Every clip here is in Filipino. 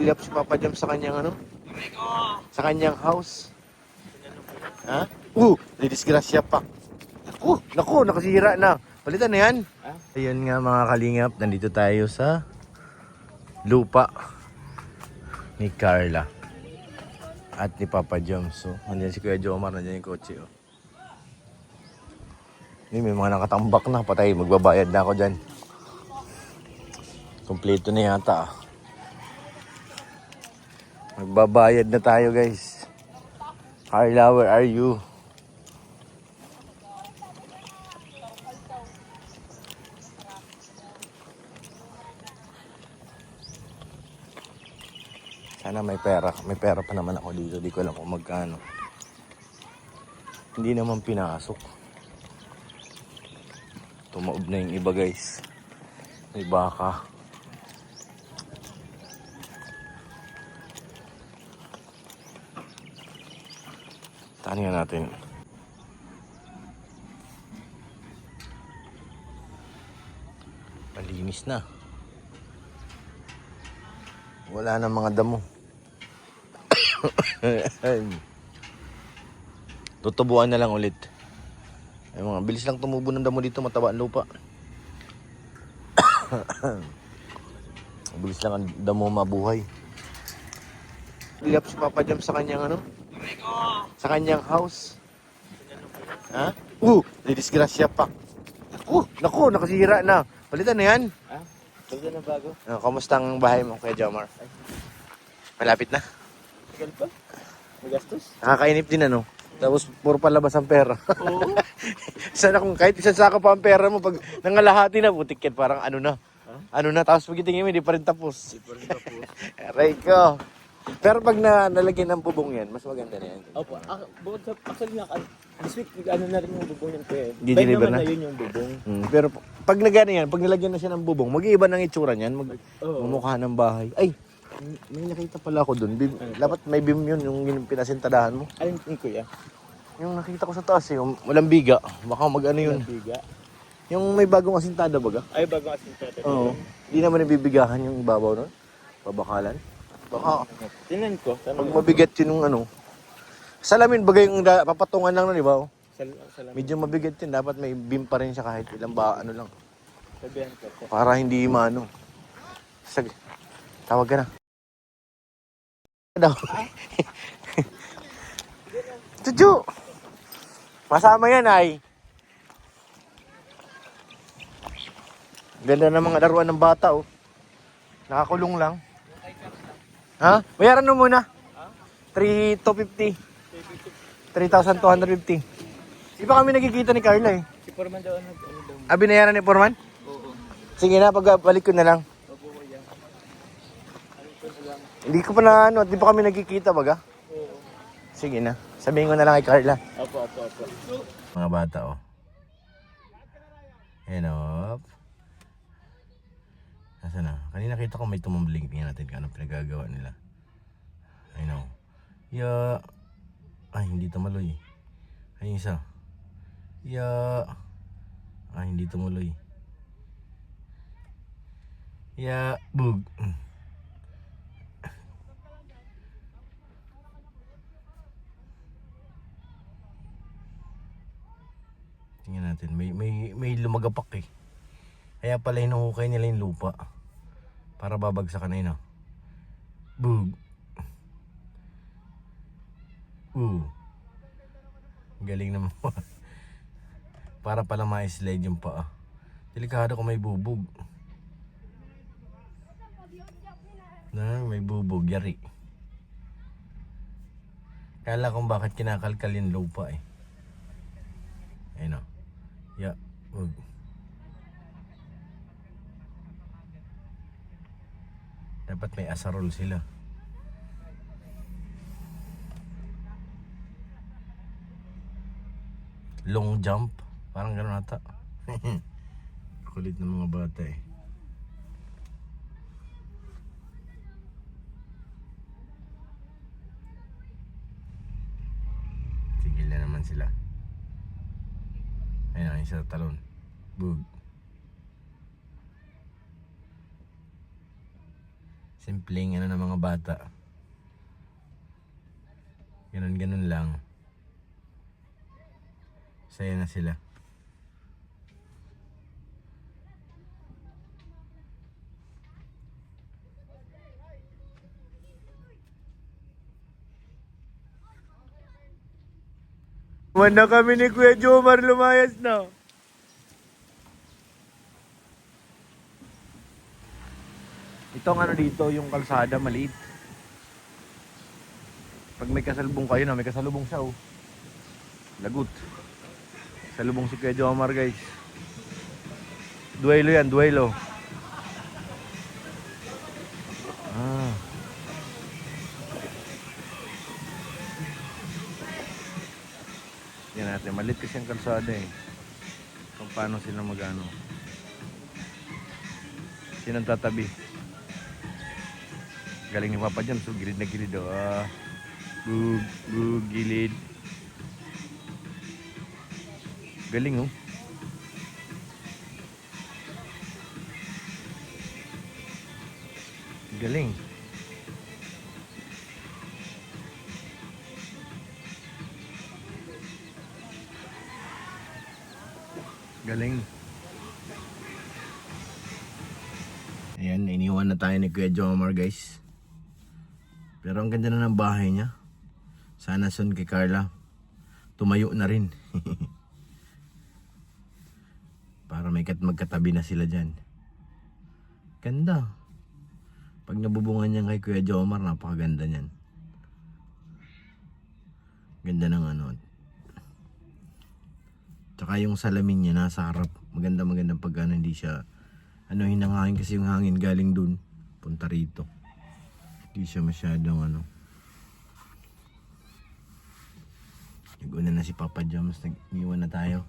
Nag-build up si Papa Jam sa kanyang ano? Sa kanyang house. Ha? Didisgrasya pa. Naku, nakasira na. Palitan na yan. Ayun nga mga kalingap, nandito tayo sa lupa ni Carla at ni Papa Jam. So, nandiyan si Kuya Jomar, nandiyan yung kotse. Oh. May mga nakatambak na, patay. Magbabayad na ako dyan. Kompleto na yata. Magbabayad na tayo guys. Carla, where are you? Sana may pera. May pera pa naman ako dito. Di ko alam kung magkano. Hindi naman pinasok. Tumaob na yung iba guys. May baka. Taniyan natin. Malinis na. Wala na mga damo. Tutubuan na lang ulit. Ay mga bilis lang tumubo ng damo dito, mataba ang lupa. Bilis lang ang damo mabuhay. Build up si Papa Jam sa kanyang ano? Sa kanyang house. Ha? Didisgrasya pa. Naku, nakasira na. Palitan na yan. Palitan na bago. Kamusta ang bahay mo, Kuya Jomar? Malapit na. Tagal pa. Magastos. Nakakainip din ano. Tapos puro palabas ang pera. Oo. Sana kung kahit isang saka pa ang pera mo, pag nangalahati na, butik yan, parang ano na. Ano na, tapos pagkitingin mo, hindi pa rin tapos. Hindi pa rin tapos. Aray ko. Pero pag nalagyan ng bubong yan, mas maganda na yan. Opo. Bukod sa, actually nga, this week, ano na rin yung bubong yan kuya. Di-deliver na? Na yun yung bubong. Pero pag nagano yan, pag nilagyan na siya ng bubong, mag-iiba ng itsura niyan, mumukha ng bahay. Ay, may nakita pala ako dun. Dapat may beam yun, yung pinasintadahan mo. Alin yung kuya? Yung nakita ko sa taas, yung walang biga. Baka mag-ano yun. Biga. Yung may bagong asintada baga. Ay, bago asin pwede. Oo. Hindi naman nabibigahan yung ibabaw nun. Babakalan. Baka Tingnan ko. pag mabigat yun yung ano. Salamin bagay yung papatungan lang nun, di ba? Salamin. Medyo mabigat yun. Dapat may beam pa rin siya kahit ilang ba, ano lang. Sabihan ko. Para hindi maano. Tawag ka na. Daw. Tuju! Masama yan ay. Ganda ng mga laruan ng bata oh. Nakakulong lang. Ha? Bayaran mo muna. 3,250. 3,250. Di ba kami nagkikita ni Carla eh? Si Forman daw ano daw. Binayaran ni Foreman? Oo. Sige na, pagbalik ko na lang. Opo kuya. Hindi ko pa na ano, di pa kami nagkikita baga? Oo. Sige na, sabihin ko na lang kay Carla. Opo. Mga bata oh. Ayan oh. Nasaan na? Kanina kita ko may tumambling. Tingnan natin kung ano pinagagawa nila. I know. Ay, hindi tumuloy. Ay, isa. Ay, hindi tumuloy. Bug. Tingnan natin. May lumagapak eh. Kaya pala hinuhukay nila yung lupa. Para babagsakan na yun oh. Bug. Galing naman. Para pala ma-slide yung paa. Delikado kung may bubog. May bubog. Yari. Kala kung bakit kinakalkal yung lupa eh. Ayun o. Bug. Dapat may asarol sila. Long jump. Parang gano'n ata. Kulit ng mga bata eh. Tigil na naman sila. Ayun ang isa talon. Bug. Simpleng ano ng mga bata. Ganun lang. Saya na sila. Wala kami ni Kuya Jomar, lumayas na. Itong ano dito, yung kalsada maliit. Pag may kasalubong kayo na, may kasalubong siya oh. Lagut. Salubong si Kuya Jomar guys. Duelo yan, duelo. Ah. Yan natin, maliit kasi ang kalsada eh. Kung paano sila magano. Sinong tatabi? Galing ni Papa Jam, so gilid na gilid oh. Gilid. Galing oh. Galing. Galing. Ayan, iniwan na tayo ni Kuya Jomar guys. Pero ang ganda na ng bahay niya. Sana soon kay Carla tumayo na rin. Para magkatabi na sila dyan. Ganda. Pag nabubungan niya kay Kuya Jomar, napakaganda niyan. Ganda ng ano. Tsaka yung salamin niya nasa harap. Maganda pag ano, hindi siya hinangangin kasi yung hangin galing dun punta rito. Hindi siya masyadong ano. Nag-una na si Papa Joms, nag-iwan na tayo.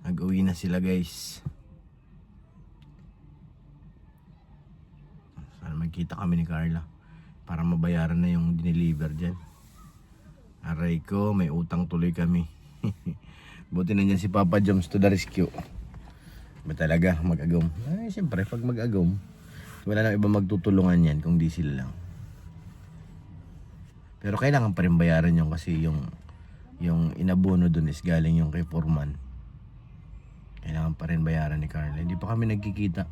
Nag-uwi na sila guys. Sana magkita kami ni Carla para mabayaran na yung dineliver dyan. Aray ko, may utang tuloy kami. Buti na dyan si Papa Joms to the rescue. Ba talaga mag-agom? Ay, siyempre pag mag-agom, wala nang iba magtutulungan yan kung di sila lang. Pero kailangan pa rin bayaran yung kasi yung inabono dun is galing yung kay Foreman. Kailangan pa rin bayaran ni Carla. Hindi pa kami nagkikita.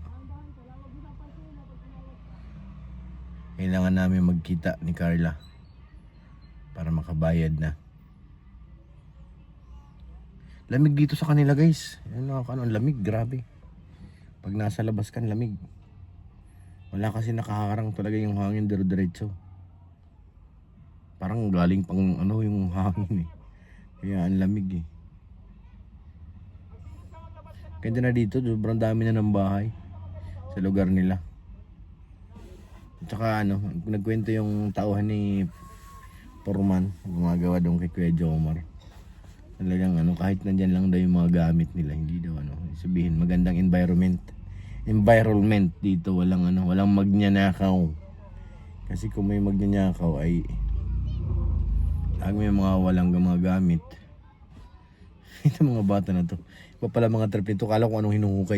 Kailangan namin magkita ni Carla para makabayad na. Lamig dito sa kanila guys. Ano, ang lamig, grabe. Pag nasa labas kan lamig. Wala kasi nakaharang talaga yung hangin dire-diretso. Parang galing pang ano yung hangin eh. Kaya ang lamig eh. Ganda na dito, sobrang dami na ng bahay sa lugar nila. At saka ano, nagkwento yung tauhan ni Foreman, gumagawa doon kay Kuya Jomar. Talagang ano, kahit nandyan lang daw yung mga gamit nila, hindi daw ano, sabihin magandang environment dito, walang magnanakaw. Kasi kung may magnanakaw ay may mga walang mga gamit. Ito mga bata na to. Iba pala mga trip nito, kala ko anong hinuhukay.